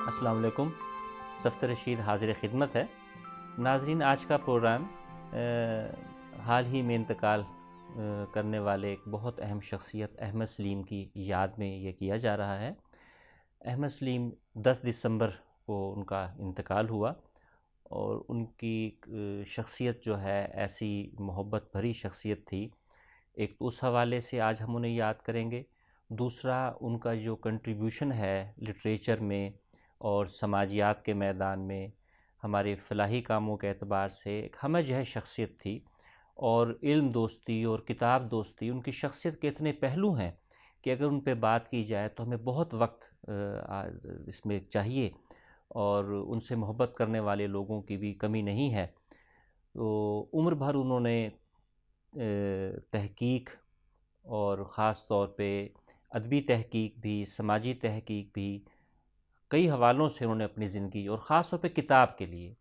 السلام علیکم. صفت رشید حاضر خدمت ہے. ناظرین، آج کا پروگرام حال ہی میں انتقال کرنے والے ایک بہت اہم شخصیت احمد سلیم کی یاد میں یہ کیا جا رہا ہے. احمد سلیم 10 دسمبر کو ان کا انتقال ہوا، اور ان کی شخصیت جو ہے ایسی محبت بھری شخصیت تھی. ایک تو اس حوالے سے آج ہم انہیں یاد کریں گے، دوسرا ان کا جو کنٹریبیوشن ہے لٹریچر میں اور سماجیات کے میدان میں، ہمارے فلاحی کاموں کے اعتبار سے ایک ہمہ جہت شخصیت تھی. اور علم دوستی اور کتاب دوستی، ان کی شخصیت کے اتنے پہلو ہیں کہ اگر ان پہ بات کی جائے تو ہمیں بہت وقت اس میں چاہیے، اور ان سے محبت کرنے والے لوگوں کی بھی کمی نہیں ہے. تو عمر بھر انہوں نے تحقیق، اور خاص طور پہ ادبی تحقیق بھی، سماجی تحقیق بھی، کئی حوالوں سے انہوں نے اپنی زندگی، اور خاص طور پہ کتاب کے لیے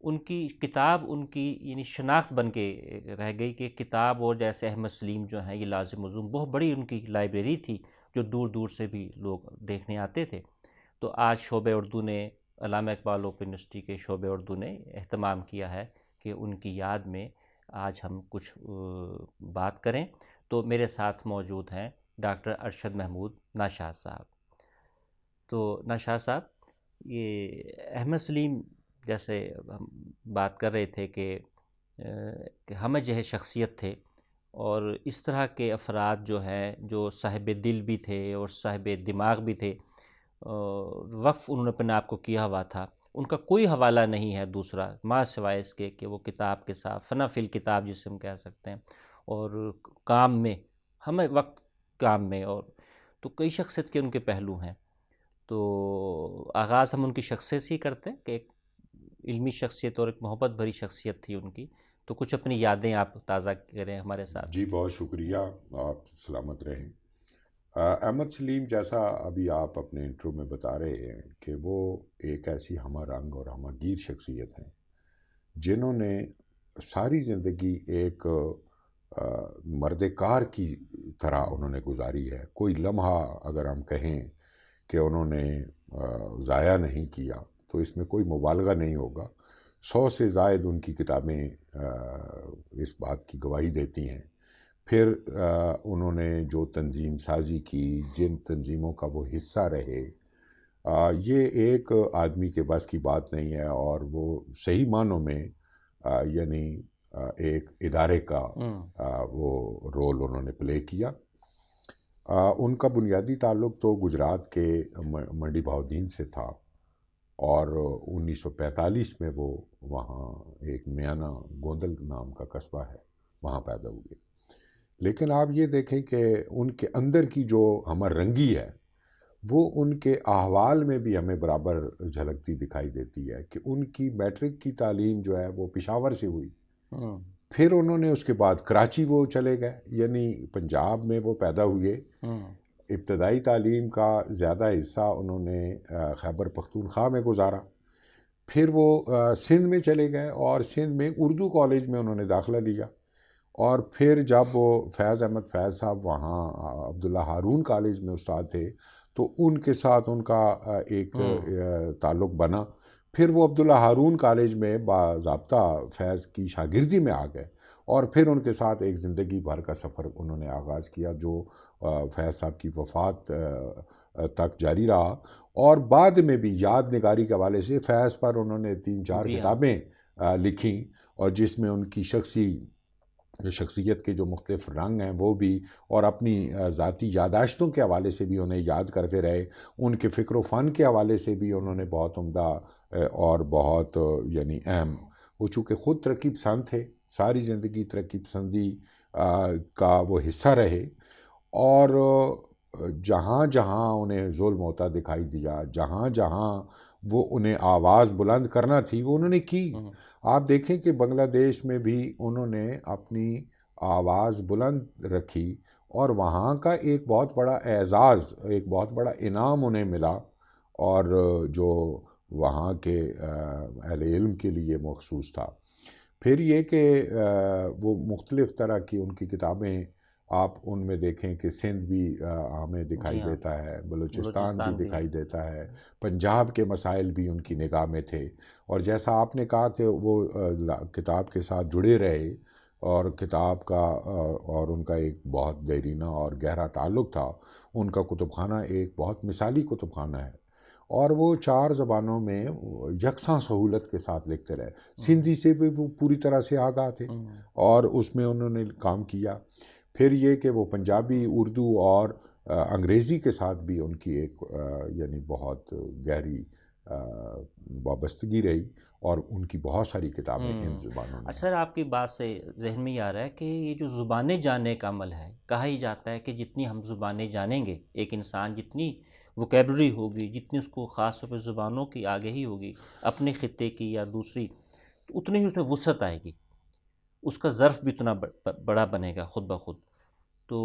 ان کی کتاب ان کی یعنی شناخت بن کے رہ گئی کہ کتاب. اور جیسے احمد سلیم جو ہیں، یہ لازم ملزوم بہت بڑی ان کی لائبریری تھی جو دور دور سے بھی لوگ دیکھنے آتے تھے. تو آج شعبہ اردو نے، علامہ اقبال اوپن یونیورسٹی کے شعبہ اردو نے اہتمام کیا ہے کہ ان کی یاد میں آج ہم کچھ بات کریں. تو میرے ساتھ موجود ہیں ڈاکٹر ارشد محمود ناشاہ صاحب. تو ناشاہ صاحب، یہ احمد سلیم جیسے ہم بات کر رہے تھے کہ ہمہ جہت شخصیت تھے، اور اس طرح کے افراد جو ہیں، جو صاحب دل بھی تھے اور صاحب دماغ بھی تھے، وقف انہوں نے اپنے آپ کو کیا ہوا تھا. ان کا کوئی حوالہ نہیں ہے دوسرا ما سوائے اس کے کہ وہ کتاب کے ساتھ فنا فی الکتاب جسے ہم کہہ سکتے ہیں، اور کام میں ہمیں وقت کام میں. اور تو کئی شخصیت کے ان کے پہلو ہیں. تو آغاز ہم ان کی شخصیت سے ہی کرتے ہیں کہ ایک علمی شخصیت اور ایک محبت بھری شخصیت تھی ان کی. تو کچھ اپنی یادیں آپ تازہ کریں ہمارے ساتھ. جی بہت شکریہ، آپ سلامت رہیں. احمد سلیم، جیسا ابھی آپ اپنے انٹرو میں بتا رہے ہیں کہ وہ ایک ایسی ہمہ رنگ اور ہمہ گیر شخصیت ہیں جنہوں نے ساری زندگی ایک مرد کار کی طرح انہوں نے گزاری ہے. کوئی لمحہ اگر ہم کہیں کہ انہوں نے ضائع نہیں کیا تو اس میں کوئی مبالغہ نہیں ہوگا. 100 سے زائد ان کی کتابیں اس بات کی گواہی دیتی ہیں. پھر انہوں نے جو تنظیم سازی کی، جن تنظیموں کا وہ حصہ رہے، یہ ایک آدمی کے بس کی بات نہیں ہے. اور وہ صحیح معنوں میں یعنی ایک ادارے کا وہ رول انہوں نے پلے کیا. ان کا بنیادی تعلق تو گجرات کے منڈی بہاؤدین سے تھا، اور 1945 میں وہ وہاں ایک میانہ گوندل نام کا قصبہ ہے، وہاں پیدا ہوئے. لیکن آپ یہ دیکھیں کہ ان کے اندر کی جو ہمہ رنگی ہے وہ ان کے احوال میں بھی ہمیں برابر جھلکتی دکھائی دیتی ہے. کہ ان کی میٹرک کی تعلیم جو ہے وہ پشاور سے ہوئی. پھر انہوں نے اس کے بعد کراچی وہ چلے گئے، یعنی پنجاب میں وہ پیدا ہوئے. ابتدائی تعلیم کا زیادہ حصہ انہوں نے خیبر پختونخوا میں گزارا. پھر وہ سندھ میں چلے گئے، اور سندھ میں اردو کالج میں انہوں نے داخلہ لیا. اور پھر جب وہ فیض احمد فیض صاحب وہاں عبداللہ ہارون کالج میں استاد تھے تو ان کے ساتھ ان کا ایک تعلق بنا. پھر وہ عبداللہ ہارون کالج میں باضابطہ فیض کی شاگردی میں آ گئے، اور پھر ان کے ساتھ ایک زندگی بھر کا سفر انہوں نے آغاز کیا جو فیض صاحب کی وفات تک جاری رہا. اور بعد میں بھی یاد نگاری کے حوالے سے فیض پر انہوں نے 3-4 کتابیں لکھیں، اور جس میں ان کی شخصیت کے جو مختلف رنگ ہیں وہ بھی، اور اپنی ذاتی یاداشتوں کے حوالے سے بھی انہیں یاد کرتے رہے. ان کے فکر و فن کے حوالے سے بھی انہوں نے بہت عمدہ اور بہت یعنی اہم، وہ چونکہ خود ترقی پسند تھے، ساری زندگی ترقی پسندی کا وہ حصہ رہے. اور جہاں جہاں انہیں ظلم ہوتا دکھائی دیا، جہاں جہاں وہ انہیں آواز بلند کرنا تھی وہ انہوں نے کی. آپ دیکھیں کہ بنگلہ دیش میں بھی انہوں نے اپنی آواز بلند رکھی، اور وہاں کا ایک بہت بڑا اعزاز، ایک بہت بڑا انعام انہیں ملا، اور جو وہاں کے اہل علم کے لیے مخصوص تھا. پھر یہ کہ وہ مختلف طرح کی ان کی کتابیں آپ ان میں دیکھیں کہ سندھ بھی ہمیں دکھائی دیتا ہے، بلوچستان بھی دکھائی دیتا ہے، پنجاب کے مسائل بھی ان کی نگاہ میں تھے، اور جیسا آپ نے کہا کہ وہ کتاب کے ساتھ جڑے رہے، اور کتاب کا اور ان کا ایک بہت دیرینہ اور گہرا تعلق تھا۔ ان کا کتب خانہ ایک بہت مثالی کتب خانہ ہے، اور وہ 4 زبانوں میں یکساں سہولت کے ساتھ لکھتے رہے۔ سندھی سے بھی وہ پوری طرح سے آگاہ تھے اور اس میں انہوں نے کام کیا۔ پھر یہ کہ وہ پنجابی، اردو اور انگریزی کے ساتھ بھی ان کی ایک یعنی بہت گہری وابستگی رہی، اور ان کی بہت ساری کتابیں ان زبانوں میں۔ سر آپ کی بات سے ذہن میں یہ آ رہا ہے کہ یہ جو زبانیں جاننے کا عمل ہے، کہا ہی جاتا ہے کہ جتنی ہم زبانیں جانیں گے، ایک انسان جتنی ووکیبلری ہوگی، جتنی اس کو خاص طور پہ زبانوں کی آگہی ہوگی اپنے خطے کی یا دوسری، تو اتنی ہی اس میں وسعت آئے گی، اس کا ظرف بھی اتنا بڑا بنے گا خود بخود۔ تو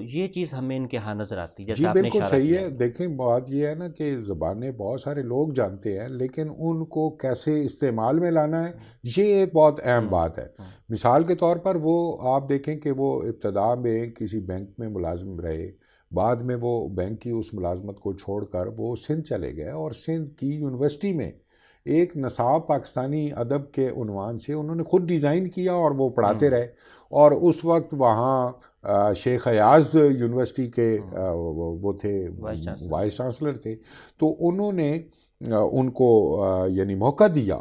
یہ چیز ہمیں ان کے ہاں نظر آتی ہے، جی جیسا آپ نے بالکل اشارہ صحیح کیا۔ ہے۔ دیکھیں بات یہ ہے نا کہ زبانیں بہت سارے لوگ جانتے ہیں، لیکن ان کو کیسے استعمال میں لانا ہے، یہ ایک بہت اہم بات ہے۔ مثال کے طور پر وہ آپ دیکھیں کہ وہ ابتدا میں کسی بینک میں ملازم رہے، بعد میں وہ بینک کی اس ملازمت کو چھوڑ کر وہ سندھ چلے گئے، اور سندھ کی یونیورسٹی میں ایک نصاب پاکستانی ادب کے عنوان سے انہوں نے خود ڈیزائن کیا، اور وہ پڑھاتے رہے، اور اس وقت وہاں شیخ ایاز یونیورسٹی کے وہ تھے، وائس چانسلر تھے، تو انہوں نے ان کو یعنی موقع دیا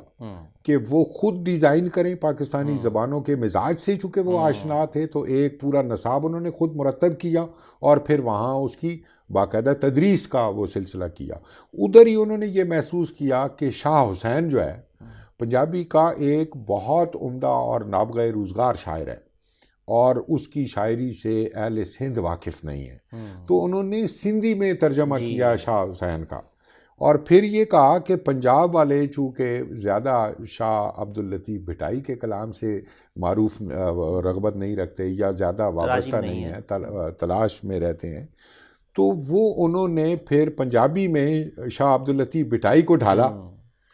کہ وہ خود ڈیزائن کریں پاکستانی زبانوں کے مزاج سے، چونکہ وہ آشنا تھے، تو ایک پورا نصاب انہوں نے خود مرتب کیا، اور پھر وہاں اس کی باقاعدہ تدریس کا وہ سلسلہ کیا۔ ادھر ہی انہوں نے یہ محسوس کیا کہ شاہ حسین جو ہے پنجابی کا ایک بہت عمدہ اور نابغہ روزگار شاعر ہے، اور اس کی شاعری سے اہل سندھ واقف نہیں ہے، تو انہوں نے سندھی میں ترجمہ کیا شاہ حسین کا، اور پھر یہ کہا کہ پنجاب والے چونکہ زیادہ شاہ عبداللطیف بھٹائی کے کلام سے معروف رغبت نہیں رکھتے، یا زیادہ وابستہ نہیں ہیں، تلاش میں رہتے ہیں، تو وہ انہوں نے پھر پنجابی میں شاہ عبداللطیف بھٹائی کو ڈھالا۔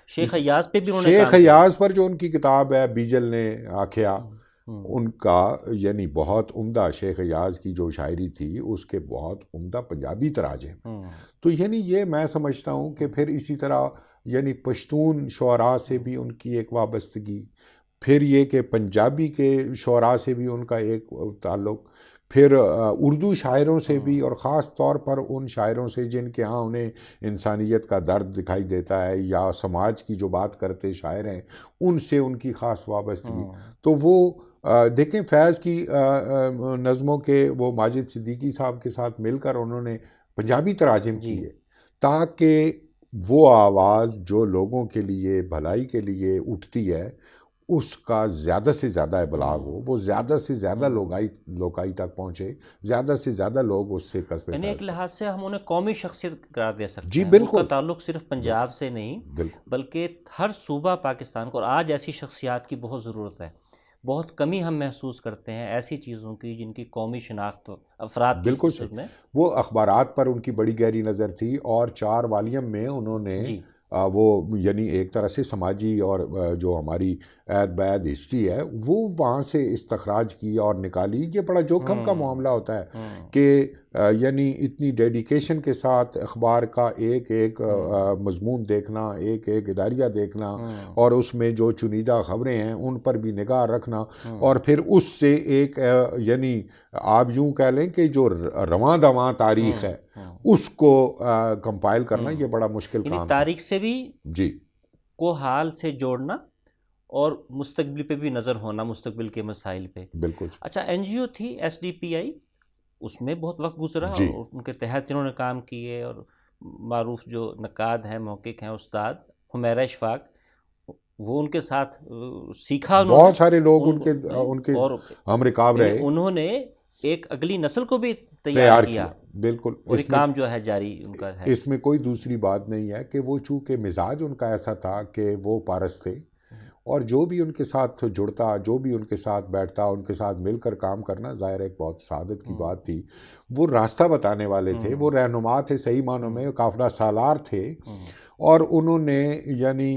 شیخ ایاز پہ بھی انہوں نے شیخ ایاز پر جو ان کی کتاب ہے بیجل نے آکھیا، ان کا یعنی بہت عمدہ، شیخ ایاز کی جو شاعری تھی اس کے بہت عمدہ پنجابی تراجم، تو یعنی یہ میں سمجھتا ہوں کہ پھر اسی طرح یعنی پشتون شعراء سے بھی ان کی ایک وابستگی، پھر یہ کہ پنجابی کے شعراء سے بھی ان کا ایک تعلق، پھر اردو شاعروں سے بھی، اور خاص طور پر ان شاعروں سے جن کے ہاں انہیں انسانیت کا درد دکھائی دیتا ہے، یا سماج کی جو بات کرتے شاعر ہیں، ان سے ان کی خاص وابستگی۔ تو وہ دیکھیں فیض کی نظموں کے وہ ماجد صدیقی صاحب کے ساتھ مل کر انہوں نے پنجابی تراجم کیے، تاکہ وہ آواز جو لوگوں کے لیے بھلائی کے لیے اٹھتی ہے اس کا زیادہ سے زیادہ ابلاغ ہو، وہ زیادہ سے زیادہ لوگائی تک پہنچے، زیادہ سے زیادہ لوگ اس سے کسب یعنی ایک لحاظ سے ہم انہیں قومی شخصیت قرار دے سکتے جی ہیں۔ بالکل، اس کا تعلق صرف پنجاب سے نہیں بلکہ ہر صوبہ پاکستان کو، اور آج ایسی شخصیات کی بہت ضرورت ہے، بہت کمی ہم محسوس کرتے ہیں ایسی چیزوں کی جن کی قومی شناخت افراد کی بالکل صورت میں۔ وہ اخبارات پر ان کی بڑی گہری نظر تھی، اور 4 والیوم میں انہوں نے وہ یعنی ایک طرح سے سماجی اور جو ہماری عہد بعد ہسٹری ہے وہ وہاں سے استخراج کی اور نکالی۔ یہ بڑا جوخم کا معاملہ ہوتا ہے کہ یعنی اتنی ڈیڈیکیشن کے ساتھ اخبار کا ایک ایک مضمون دیکھنا، ایک ایک اداریہ دیکھنا، اور اس میں جو چنیدہ خبریں ہیں ان پر بھی نگاہ رکھنا، اور پھر اس سے ایک یعنی آپ یوں کہہ لیں کہ جو رواں دواں تاریخ ہے اس کو کمپائل کرنا، یہ بڑا مشکل کام ہے۔ تاریخ سے بھی جی کو حال سے جوڑنا، اور مستقبل پہ بھی نظر ہونا، مستقبل کے مسائل پہ۔ بالکل۔ اچھا، این جی او تھی SDPI، اس میں بہت وقت گزرا، اور ان کے تحت انہوں نے کام کیے، اور معروف جو نقاد ہیں، محقق ہیں، استاد حمیرہ اشفاق، وہ ان کے ساتھ سیکھا، بہت سارے لوگ ان کے ہم رکاب رہے، انہوں نے ایک اگلی نسل کو بھی تیار کیا۔ بالکل، اور کام جو ہے جاری ان کا ہے۔ اس میں کوئی دوسری بات نہیں ہے کہ وہ چونکہ مزاج ان کا ایسا تھا کہ وہ پارس تھے، اور جو بھی ان کے ساتھ جڑتا، جو بھی ان کے ساتھ بیٹھتا، ان کے ساتھ مل کر کام کرنا ظاہر ایک بہت سعادت کی بات تھی۔ وہ راستہ بتانے والے تھے، وہ رہنما تھے، صحیح معنوں میں قافلہ سالار تھے، اور انہوں نے یعنی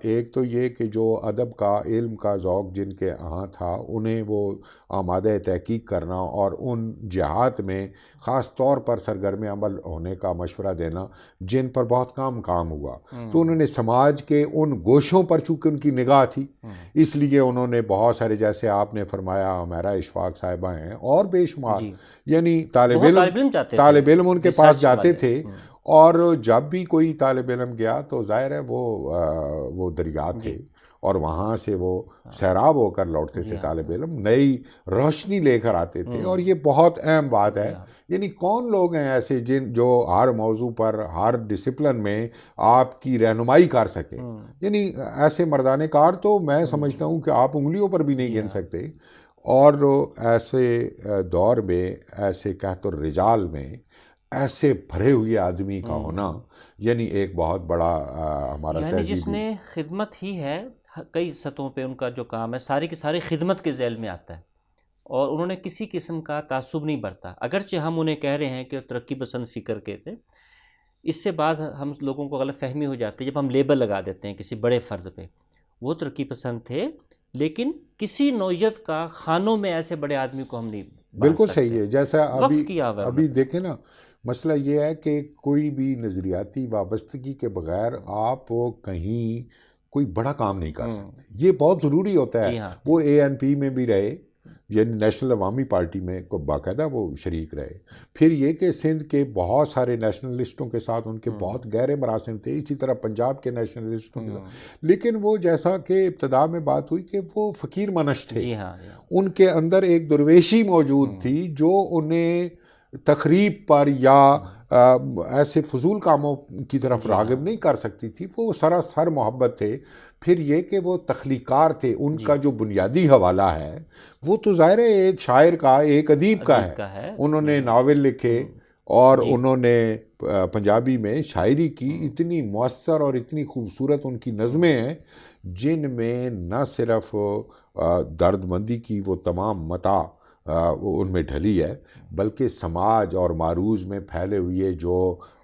ایک تو یہ کہ جو ادب کا علم کا ذوق جن کے ہاں تھا انہیں وہ آمادہ تحقیق کرنا اور ان جہات میں خاص طور پر سرگرم عمل ہونے کا مشورہ دینا جن پر بہت کام ہوا، تو انہوں نے سماج کے ان گوشوں پر چونکہ ان کی نگاہ تھی اس لیے انہوں نے بہت سارے، جیسے آپ نے فرمایا ہمیرا اشفاق صاحبہ ہیں اور بے شمار، یعنی طالب علم ان کے پاس جاتے تھے، اور جب بھی کوئی طالب علم گیا تو ظاہر ہے وہ دریا تھے اور وہاں سے وہ سیراب ہو کر لوٹتے تھے طالب علم، نئی روشنی لے کر آتے تھے، اور یہ بہت اہم بات ہے۔ یعنی کون لوگ ہیں ایسے جو ہر موضوع پر ہر ڈسپلن میں آپ کی رہنمائی کر سکے؟ یعنی ایسے مردان کار تو میں سمجھتا ہوں کہ آپ انگلیوں پر بھی نہیں گن سکتے، اور ایسے دور میں، ایسے کہت الرجال میں ایسے بھرے ہوئے آدمی کا ہونا یعنی ایک بہت بڑا ہمارا یعنی تہذیبی، جس نے خدمت ہی ہے کئی سطحوں پہ، ان کا جو کام ہے ساری کی ساری خدمت کے ذیل میں آتا ہے، اور انہوں نے کسی قسم کا تعصب نہیں برتا، اگرچہ ہم انہیں کہہ رہے ہیں کہ ترقی پسند فکر کے تھے۔ اس سے بعض ہم لوگوں کو غلط فہمی ہو جاتی ہے جب ہم لیبل لگا دیتے ہیں کسی بڑے فرد پہ، وہ ترقی پسند تھے لیکن کسی نوعیت کا خانوں میں ایسے بڑے آدمی کو ہم نہیں بالکل صحیح ہے۔ جیسا وقف کیا ہوا ہے ابھی دیکھیں نا، مسئلہ یہ ہے کہ کوئی بھی نظریاتی وابستگی کے بغیر آپ کہیں کوئی بڑا کام نہیں کر سکتے، یہ بہت ضروری ہوتا ہے۔ وہ ANP میں بھی رہے، یعنی نیشنل عوامی پارٹی میں باقاعدہ وہ شریک رہے، پھر یہ کہ سندھ کے بہت سارے نیشنلسٹوں کے ساتھ ان کے بہت گہرے مراسم تھے، اسی طرح پنجاب کے نیشنلسٹوں کے ساتھ، لیکن وہ جیسا کہ ابتدا میں بات ہوئی کہ وہ فقیر منش تھے، ان کے اندر ایک درویشی موجود تھی جو انہیں تخریب پر یا ایسے فضول کاموں کی طرف راغب نہیں کر سکتی تھی، وہ سراسر محبت تھے۔ پھر یہ کہ وہ تخلیقار تھے، ان کا جو بنیادی حوالہ ہے وہ تو ظاہر ہے ایک شاعر کا، ایک ادیب کا ہے۔ انہوں نے ناول لکھے اور انہوں نے پنجابی میں شاعری کی، اتنی مؤثر اور اتنی خوبصورت ان کی نظمیں ہیں جن میں نہ صرف درد مندی کی وہ تمام متاع ان میں ڈھلی ہے، بلکہ سماج اور معروض میں پھیلے ہوئے جو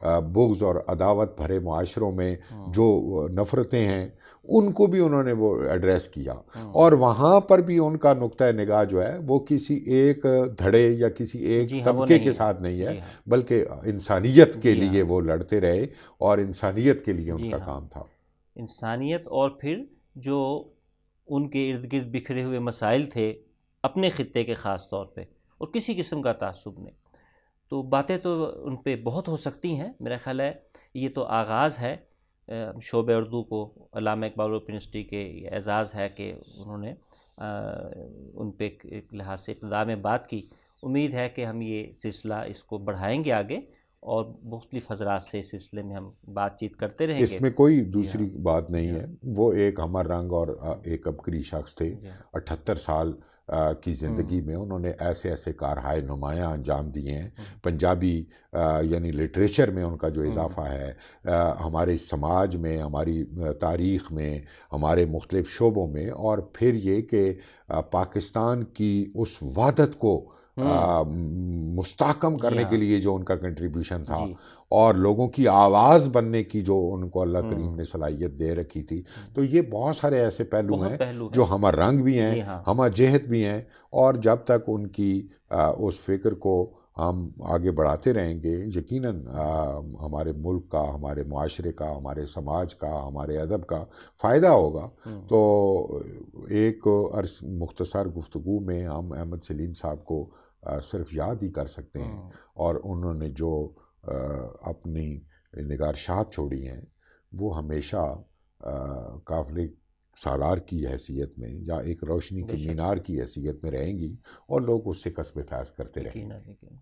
بغض اور عداوت بھرے معاشروں میں جو نفرتیں ہیں ان کو بھی انہوں نے وہ ایڈریس کیا، اور وہاں پر بھی ان کا نقطہ نگاہ جو ہے وہ کسی ایک دھڑے یا کسی ایک طبقے کے ساتھ نہیں ہے، بلکہ انسانیت کے لیے وہ لڑتے رہے، اور انسانیت کے لیے ان کا کام تھا، انسانیت، اور پھر جو ان کے ارد گرد بکھرے ہوئے مسائل تھے اپنے خطے کے خاص طور پہ، اور کسی قسم کا تعصب نہیں۔ تو باتیں تو ان پہ بہت ہو سکتی ہیں، میرا خیال ہے یہ تو آغاز ہے شعبہ اردو کو علامہ اقبال یونیورسٹی کے اعزاز ہے کہ انہوں نے ان پہ ایک لحاظ سے ابتدا میں بات کی۔ امید ہے کہ ہم یہ سلسلہ اس کو بڑھائیں گے آگے، اور مختلف حضرات سے اس سلسلے میں ہم بات چیت کرتے رہیں گے۔ اس میں کوئی دوسری بات نہیں ہے، وہ ایک ہمر رنگ اور ایک عبقری شخص تھے، 78 سال کی زندگی میں انہوں نے ایسے ایسے کارہائے نمایاں انجام دیے ہیں، پنجابی یعنی لٹریچر میں ان کا جو اضافہ ہے، ہمارے سماج میں، ہماری تاریخ میں، ہمارے مختلف شعبوں میں، اور پھر یہ کہ پاکستان کی اس وحدت کو مستحکم کرنے کے لیے جو ان کا کنٹریبیوشن تھا، اور لوگوں کی آواز بننے کی جو ان کو اللہ کریم نے صلاحیت دے رکھی تھی، تو یہ بہت سارے ایسے پہلو ہیں جو ہمارا رنگ بھی ہیں، ہمارا جہت بھی ہیں، اور جب تک ان کی اس فکر کو ہم آگے بڑھاتے رہیں گے، یقیناً ہمارے ملک کا، ہمارے معاشرے کا، ہمارے سماج کا، ہمارے ادب کا فائدہ ہوگا۔ تو ایک مختصر گفتگو میں ہم احمد سلیم صاحب کو صرف یاد ہی کر سکتے ہیں، اور انہوں نے جو اپنی نگارشات چھوڑی ہیں وہ ہمیشہ قافلے سالار کی حیثیت میں یا ایک روشنی کے مینار کی حیثیت میں رہیں گی، اور لوگ اس سے کسب فیض کرتے رہیں گے۔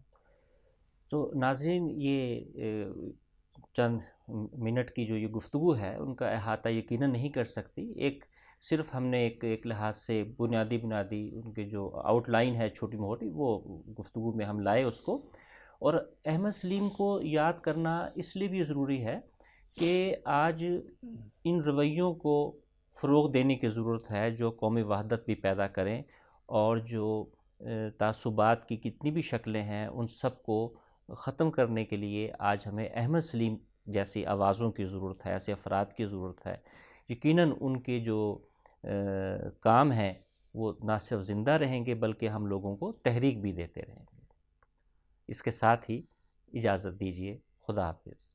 تو ناظرین، یہ چند منٹ کی جو یہ گفتگو ہے ان کا احاطہ یقیناً نہیں کر سکتی، صرف ہم نے ایک لحاظ سے بنیادی ان کے جو آؤٹ لائن ہے چھوٹی موٹی، وہ گفتگو میں ہم لائے اس کو۔ اور احمد سلیم کو یاد کرنا اس لیے بھی ضروری ہے کہ آج ان رویوں کو فروغ دینے کی ضرورت ہے جو قومی وحدت بھی پیدا کریں، اور جو تعصبات کی کتنی بھی شکلیں ہیں ان سب کو ختم کرنے کے لیے آج ہمیں احمد سلیم جیسی آوازوں کی ضرورت ہے، ایسے افراد کی ضرورت ہے۔ یقیناً ان کے جو کام ہیں وہ نہ صرف زندہ رہیں گے بلکہ ہم لوگوں کو تحریک بھی دیتے رہیں گے۔ اس کے ساتھ ہی اجازت دیجیے، خدا حافظ۔